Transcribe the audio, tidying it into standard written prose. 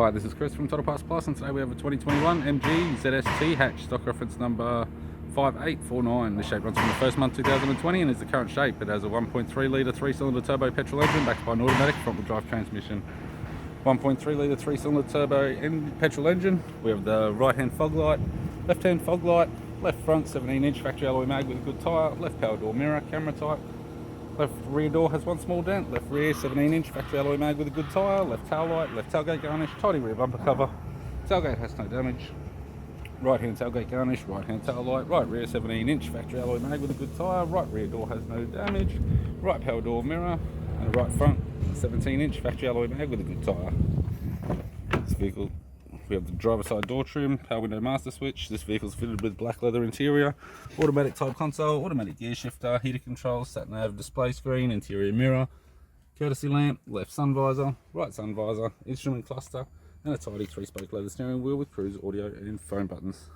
Hi, this is Chris from Total Parts Plus, and today we have a 2021 MG ZST Hatch, stock reference number 5849. This shape runs from the first month 2020 and is the current shape. It has a 1.3 litre 3-cylinder turbo petrol engine backed by an automatic front-wheel drive transmission. 1.3 litre 3-cylinder turbo petrol engine. We have the right-hand fog light, left-hand fog light, left front 17-inch factory alloy mag with a good tyre, left power door mirror, camera type. Left rear door has one small dent, left rear 17-inch factory alloy mag with a good tyre, left tail light, left tailgate garnish, tidy rear bumper cover, tailgate has no damage, right hand tailgate garnish, right hand tail light, right rear 17-inch factory alloy mag with a good tyre, right rear door has no damage, right power door mirror, and right front 17-inch factory alloy mag with a good tyre. This vehicle, we have the driver side door trim, power window master switch. This vehicle is fitted with black leather interior, automatic type console, automatic gear shifter, heater controls, sat nav display screen, interior mirror, courtesy lamp, left sun visor, right sun visor, instrument cluster, and a tidy 3-spoke leather steering wheel with cruise audio and phone buttons.